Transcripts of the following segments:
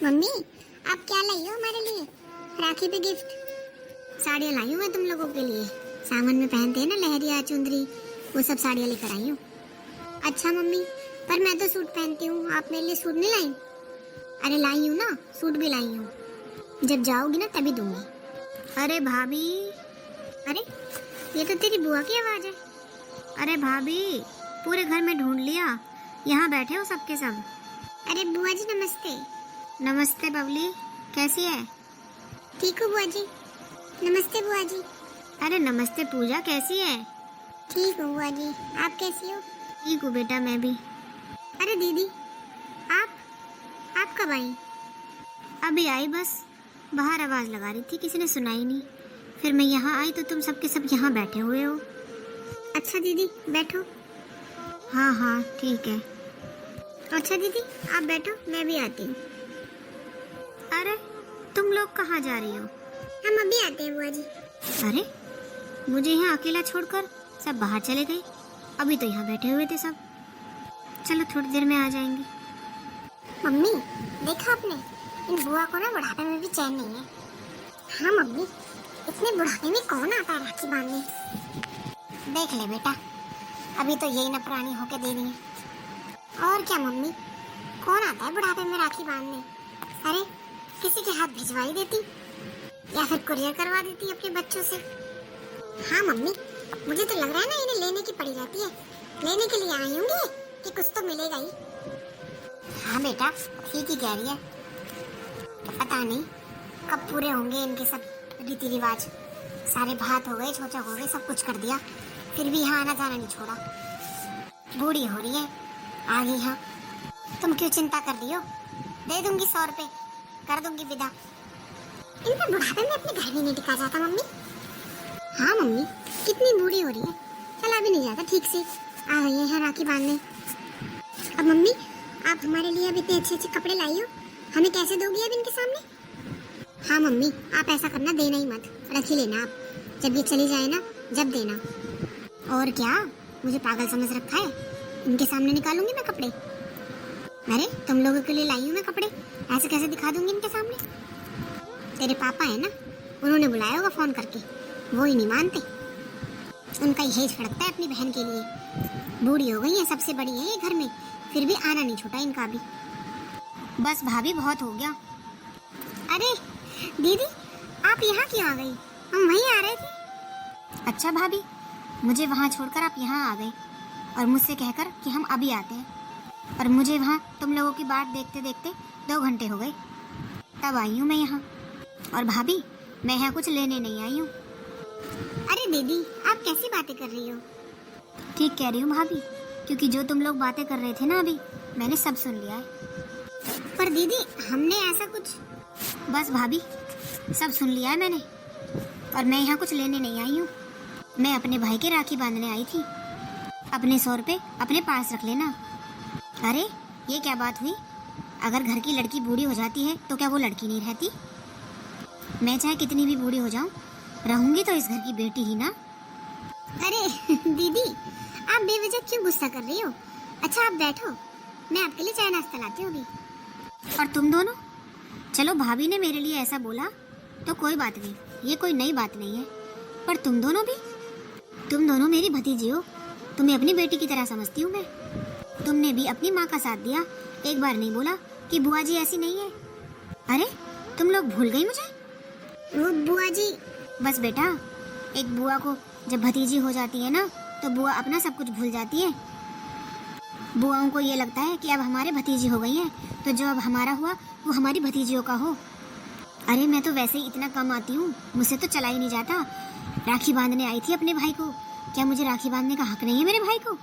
Mummy आप क्या लाई हो हमारे लिए राखी पे गिफ्ट? साड़ियाँ लाई हूँ मैं तुम लोगों के लिए। सावन में पहनते हैं ना लहरिया चुंदरी, वो सब साड़ियाँ लेकर आई हूँ। अच्छा मम्मी, पर मैं तो सूट पहनती हूँ, आप मेरे लिए सूट नहीं लाई? अरे लाई हूँ ना, सूट भी लाई हूँ। जब जाओगी ना तभी दूंगी। अरे भाभी, अरे ये तो तेरी बुआ की आवाज है। अरे भाभी, पूरे घर में ढूंढ लिया, यहाँ बैठे हो सबके सब। अरे बुआ जी नमस्ते। नमस्ते बबली, कैसी है? ठीक हूँ बुआ जी। नमस्ते बुआ जी। अरे नमस्ते पूजा, कैसी है? ठीक हूँ बुआ जी, आप कैसी हो? ठीक हूँ बेटा, मैं भी। अरे दीदी, आप कब आई? अभी आई, बस बाहर आवाज लगा रही थी, किसी ने सुनाई नहीं। फिर मैं यहाँ आई तो तुम सबके सब यहाँ बैठे हुए हो। अच्छा दीदी बैठो। हाँ हाँ ठीक है। अच्छा दीदी आप बैठो, मैं भी आती हूँ। अरे तुम लोग कहाँ जा रही हो? हम अभी आते हैं बुआ जी। अरे मुझे यहाँ अकेला छोड़कर सब बाहर चले गए। अभी तो यहाँ बैठे हुए थे सब। चलो थोड़ी देर में आ जाएंगे। मम्मी देखा आपने, इन बुआ को ना बुढ़ापे में भी चैन नहीं है। हाँ मम्मी, इतने बुढ़ापे में कौन आता है राखी बांधने? देख ले बेटा, अभी तो यही ना पुरानी होके दे रही है। और क्या मम्मी, कौन आता है बुढ़ापे में राखी बांधने? अरे किसी के हाथ भिजवाई देती या फिर कुरियर करवा देती अपने बच्चों से। हाँ मम्मी, मुझे तो लग रहा है ना इन्हें लेने की पड़ी रहती है। लेने के लिए आई होंगी कि कुछ तो मिलेगा ही। हाँ बेटा ठीक ही कह रही है। पता नहीं कब पूरे होंगे इनके सब रीति रिवाज। सारे भात हो गए, छोचा हो गए, सब कुछ कर दिया, फिर भी यहाँ आना जाना नहीं छोड़ा। बूढ़ी हो रही है, आ गई। हाँ तुम क्यों चिंता कर रही हो? दे दूंगी 100 रुपए, कर दूंगी विदा। इनके बुढ़ापे में अपने घर भी नहीं टिका जाता मम्मी। हाँ मम्मी, कितनी बूढ़ी हो रही है, चला भी नहीं जाता ठीक से। आ गई है राखी बांधने। अब मम्मी आप हमारे लिए अब इतने अच्छे अच्छे कपड़े लाई हो, हमें कैसे दोगी अब इनके सामने? हाँ मम्मी आप ऐसा करना, देना ही मत, रख ही लेना आप। जब ये चली जाए ना जब देना। और क्या, मुझे पागल समझ रखा है? इनके सामने निकालूंगी मैं कपड़े? अरे तुम लोगों के लिए लाई हूँ मैं कपड़े, ऐसे कैसे दिखा दूंगी इनके सामने? तेरे पापा है ना, उन्होंने बुलाया होगा फोन करके, वो ही नहीं मानते। उनका यही छड़कता है अपनी बहन के लिए। बूढ़ी हो गई है, सबसे बड़ी है ये घर में, फिर भी आना नहीं छूटा इनका भी। बस भाभी बहुत हो गया। अरे दीदी आप यहाँ क्यों आ गई? हम वहीं आ रहे थे। अच्छा भाभी, मुझे वहाँ छोड़कर आप यहाँ आ गए और मुझसे कहकर कि हम अभी आते हैं, और मुझे वहाँ तुम लोगों की बाट देखते देखते 2 घंटे हो गए, तब आई हूँ मैं यहाँ। और भाभी मैं यहाँ कुछ लेने नहीं आई हूँ। अरे दीदी आप कैसी बातें कर रही हो? ठीक कह रही हूँ भाभी, क्योंकि जो तुम लोग बातें कर रहे थे ना अभी, मैंने सब सुन लिया है। पर दीदी हमने ऐसा कुछ। बस भाभी सब सुन लिया है मैंने, और मैं यहाँ कुछ लेने नहीं आई हूँ। मैं अपने भाई के राखी बांधने आई थी। अपने 100 रुपए अपने पास रख लेना। अरे ये क्या बात हुई? अगर घर की लड़की बूढ़ी हो जाती है तो क्या वो लड़की नहीं रहती? मैं चाहे कितनी भी बूढ़ी हो जाऊं, रहूंगी तो इस घर की बेटी ही ना। अरे दीदी आप बेवजह क्यों गुस्सा कर रही हो? अच्छा आप बैठो, मैं आपके लिए चाय नाश्ता लाती हूँ अभी। और तुम दोनों, चलो भाभी ने मेरे लिए ऐसा बोला तो कोई बात नहीं, ये कोई नई बात नहीं है। पर तुम दोनों मेरी भतीजी हो, तुम्हें अपनी बेटी की तरह समझती हूँ मैं। तुमने भी अपनी माँ का साथ दिया, एक बार नहीं बोला कि बुआ जी ऐसी नहीं है। अरे तुम लोग भूल गई मुझे? वो बुआ जी, बस बेटा, एक बुआ को जब भतीजी हो जाती है ना तो बुआ अपना सब कुछ भूल जाती है। बुआओं को ये लगता है कि अब हमारे भतीजी हो गई हैं, तो जो अब हमारा हुआ वो हमारी भतीजियों का हो। अरे मैं तो वैसे ही इतना कम आती हूँ, मुझसे तो चला ही नहीं जाता। राखी बांधने आई थी अपने भाई को, क्या मुझे राखी बांधने का हक नहीं है मेरे भाई को?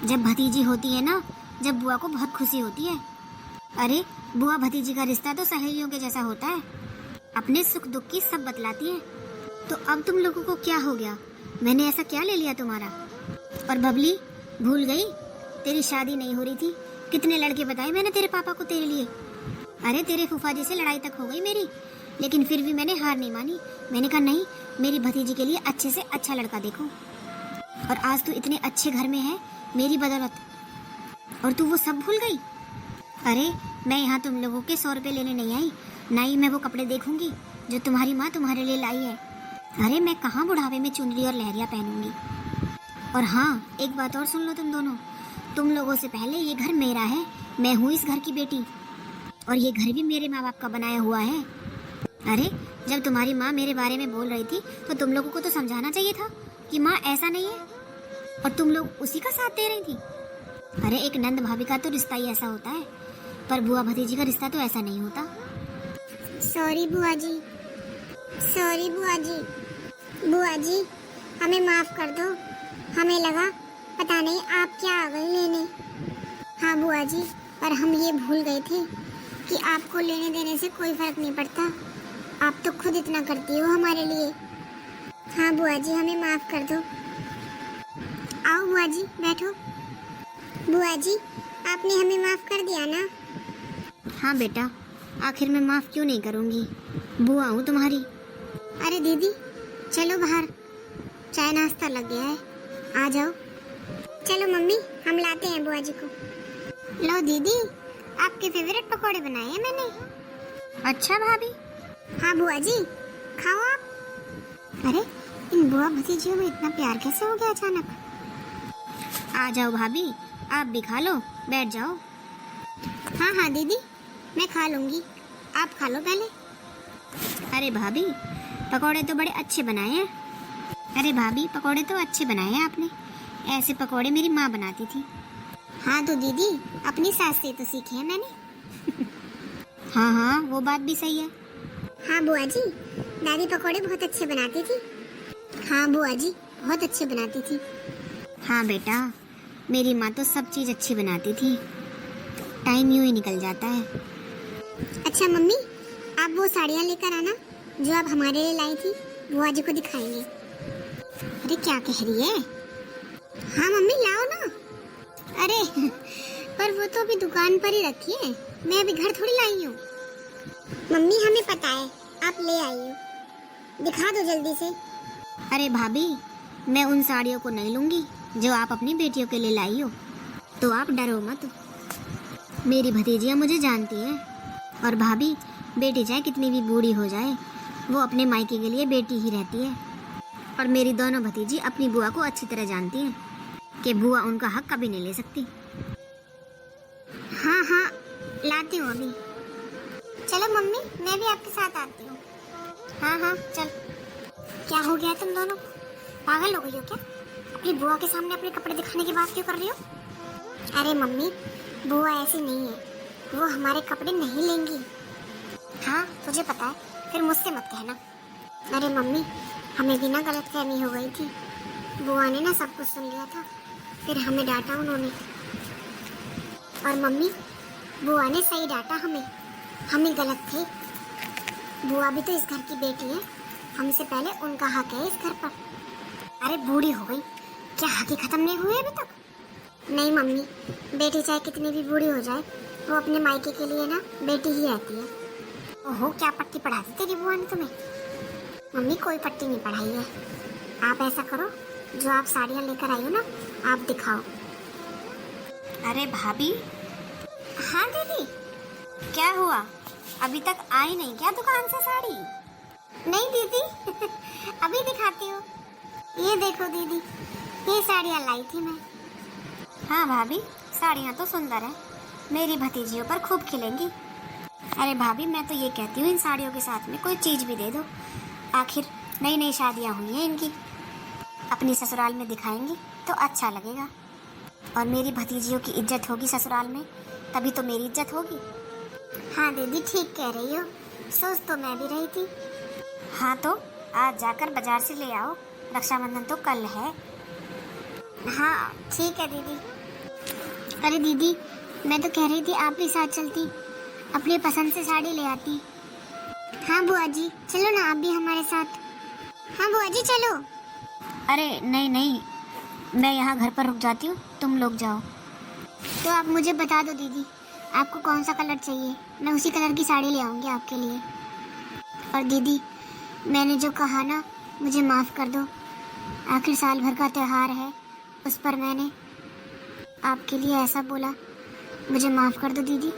जब भतीजी होती है ना, जब बुआ को बहुत खुशी होती है। अरे बुआ भतीजी का रिश्ता तो सहेलियों के जैसा होता है, अपने सुख दुख की सब बतलाती है। तो अब तुम लोगों को क्या हो गया? मैंने ऐसा क्या ले लिया तुम्हारा? और बबली भूल गई, तेरी शादी नहीं हो रही थी, कितने लड़के बताए मैंने तेरे पापा को तेरे लिए। अरे तेरे फूफा जी से लड़ाई तक हो गई मेरी, लेकिन फिर भी मैंने हार नहीं मानी। मैंने कहा नहीं, मेरी भतीजी के लिए अच्छे से अच्छा लड़का देखो। और आज तू इतने अच्छे घर में है मेरी बदौलत, और तू वो सब भूल गई? अरे मैं यहाँ तुम लोगों के 100 रुपये लेने नहीं आई, ना ही मैं वो कपड़े देखूंगी जो तुम्हारी माँ तुम्हारे लिए लाई है। अरे मैं कहाँ बुढ़ावे में चुनरी और लहरिया पहनूंगी। और हाँ, एक बात और सुन लो तुम दोनों, तुम लोगों से पहले ये घर मेरा है, मैं हूँ इस घर की बेटी, और ये घर भी मेरे माँ बाप का बनाया हुआ है। अरे जब तुम्हारी माँ मेरे बारे में बोल रही थी तो तुम लोगों को तो समझाना चाहिए था कि माँ ऐसा नहीं है, और तुम लोग उसी का साथ दे रही थी। अरे एक नंद भाभी का तो रिश्ता ही ऐसा होता है, पर बुआ भतीजी का रिश्ता तो ऐसा नहीं होता। सॉरी बुआ जी, सॉरी बुआ जी। बुआ जी हमें माफ कर दो, हमें लगा पता नहीं आप क्या आ गए लेने। हाँ बुआ जी, पर हम ये भूल गए थे कि आपको लेने देने से कोई फर्क नहीं पड़ता, आप तो खुद इतना करती हो हमारे लिए। हाँ बुआ जी हमें माफ कर दो। आओ बुआ जी बैठो। बुआ जी आपने हमें माफ कर दिया ना? हाँ बेटा, आखिर मैं माफ क्यों नहीं करूँगी, बुआ हूँ तुम्हारी। अरे दीदी चलो बाहर, चाय नाश्ता लग गया है, आ जाओ। चलो मम्मी हम लाते हैं बुआ जी को। लो दीदी, आपके फेवरेट पकोड़े बनाए हैं मैंने। अच्छा भाभी। हाँ बुआ जी खाओ आप। अरे इन बुआ भतीजियों में इतना प्यार कैसे हो गया अचानक। आ जाओ भाभी, आप भी खा लो, बैठ जाओ। हाँ हाँ दीदी मैं खा लूँगी, आप खा लो पहले। अरे भाभी पकोड़े तो बड़े अच्छे बनाए हैं। अरे भाभी पकोड़े तो अच्छे बनाए हैं आपने, ऐसे पकोड़े मेरी माँ बनाती थी। हाँ तो दीदी अपनी सास से तो सीखे हैं मैंने। हाँ हाँ वो बात भी सही है। हाँ बुआ जी दादी पकोड़े बहुत अच्छे बनाती थी। हाँ बुआ जी बहुत अच्छे बनाती थी। हाँ बेटा मेरी माँ तो सब चीज़ अच्छी बनाती थी, टाइम यूँ ही निकल जाता है। अच्छा मम्मी आप वो साड़ियाँ लेकर आना जो आप हमारे लिए लाई थी, बुआ जी को दिखाएंगे। अरे क्या कह रही है? हाँ मम्मी लाओ ना। अरे पर वो तो अभी दुकान पर ही रखी है, मैं अभी घर थोड़ी लाई हूँ। मम्मी हमें पता है आप ले आई हो, दिखा दो जल्दी से। अरे भाभी मैं उन साड़ियों को नहीं लूँगी जो आप अपनी बेटियों के लिए लाई हो, तो आप डरो मत, मेरी भतीजियाँ मुझे जानती हैं। और भाभी बेटी चाहे कितनी भी बूढ़ी हो जाए वो अपने मायके के लिए बेटी ही रहती है, और मेरी दोनों भतीजी अपनी बुआ को अच्छी तरह जानती हैं कि बुआ उनका हक कभी नहीं ले सकती। हाँ हाँ लाती हूँ अभी। चलो मम्मी मैं भी आपके साथ आती हूँ। हाँ हाँ चल। क्या हो गया तुम दोनों, पागल हो गई हो क्या? अपनी बुआ के सामने अपने कपड़े दिखाने की बात क्यों कर रही हो? अरे मम्मी बुआ ऐसी नहीं है, वो हमारे कपड़े नहीं लेंगी। हाँ तुझे पता है, फिर मुझसे मत कहना। अरे मम्मी हमें भी ना गलतफहमी हो गई थी, बुआ ने ना सब कुछ सुन लिया था, फिर हमें डांटा उन्होंने। और मम्मी बुआ ने सही डांटा हमें, हमें गलत थे। बुआ भी तो इस घर की बेटी है, हमसे पहले उनका हक है इस घर पर। अरे बूढ़ी हो गई, क्या हक ही खत्म नहीं हुए अभी तक? नहीं मम्मी, बेटी चाहे कितनी भी बूढ़ी हो जाए वो अपने मायके के लिए ना बेटी ही रहती है। ओहो क्या पट्टी पढ़ा दी तेरी बुआ ने तुम्हें? मम्मी कोई पट्टी नहीं पढ़ाई है। आप ऐसा करो, जो आप साड़ियाँ लेकर आई हो ना आप दिखाओ। अरे भाभी। हाँ दीदी क्या हुआ, अभी तक आई नहीं क्या दुकान से साड़ी? नहीं दीदी अभी दिखाती हूँ, ये देखो दीदी ये साड़ियाँ लाई थी मैं। हाँ भाभी साड़ियाँ तो सुंदर है, मेरी भतीजियों पर खूब खिलेंगी। अरे भाभी मैं तो ये कहती हूँ इन साड़ियों के साथ में कोई चीज़ भी दे दो, आखिर नई नई शादियाँ हुई हैं इनकी, अपनी ससुराल में दिखाएंगी तो अच्छा लगेगा, और मेरी भतीजियों की इज्जत होगी ससुराल में, तभी तो मेरी इज्जत होगी। हाँ दीदी ठीक कह रही हो, सोच तो मैं भी रही थी। हाँ तो आज जाकर बाजार से ले आओ, रक्षाबंधन तो कल है। हाँ ठीक है दीदी। अरे दीदी मैं तो कह रही थी आप भी साथ चलती, अपनी पसंद से साड़ी ले आती। हाँ बुआ जी चलो ना आप भी हमारे साथ। हाँ बुआ जी चलो। अरे नहीं नहीं मैं यहाँ घर पर रुक जाती हूँ, तुम लोग जाओ। तो आप मुझे बता दो दीदी आपको कौन सा कलर चाहिए, मैं उसी कलर की साड़ी ले आऊँगी आपके लिए। और दीदी मैंने जो कहा ना मुझे माफ़ कर दो, आखिर साल भर का त्यौहार है उस पर मैंने आपके लिए ऐसा बोला, मुझे माफ कर दो दीदी।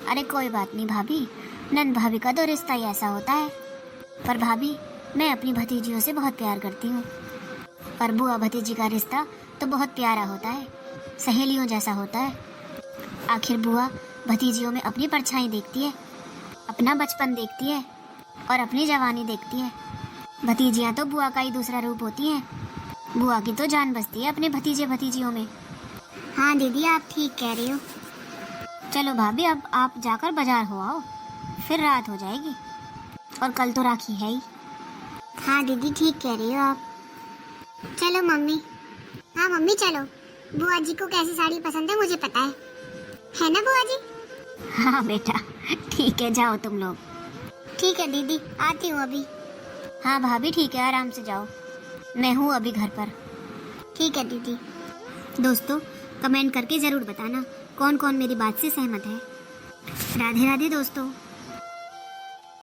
अरे कोई बात नहीं भाभी, नंद भाभी का तो रिश्ता ही ऐसा होता है। पर भाभी, मैं अपनी भतीजियों से बहुत प्यार करती हूँ, और बुआ भतीजी का रिश्ता तो बहुत प्यारा होता है, सहेलियों जैसा होता है। आखिर बुआ भतीजियों में अपनी परछाई देखती है, अपना बचपन देखती है और अपनी जवानी देखती है। भतीजियाँ तो बुआ का ही दूसरा रूप होती हैं। बुआ की तो जान बसती है अपने भतीजे भतीजियों में। हाँ दीदी, आप ठीक कह रही हो। चलो भाभी, अब आप जाकर बाजार हो आओ, फिर रात हो जाएगी, और कल तो राखी है ही। हाँ दीदी, ठीक कह रही हो आप। चलो मम्मी। हाँ मम्मी चलो, बुआ जी को कैसी साड़ी पसंद है मुझे पता है ना बुआ जी? हाँ बेटा, ठीक है, जाओ तुम लोग। ठीक है दीदी, आती हूँ अभी। हाँ भाभी ठीक है, आराम से जाओ, मैं हूँ अभी घर पर। ठीक है दीदी। दोस्तों, कमेंट करके ज़रूर बताना कौन कौन मेरी बात से सहमत है। राधे राधे दोस्तों।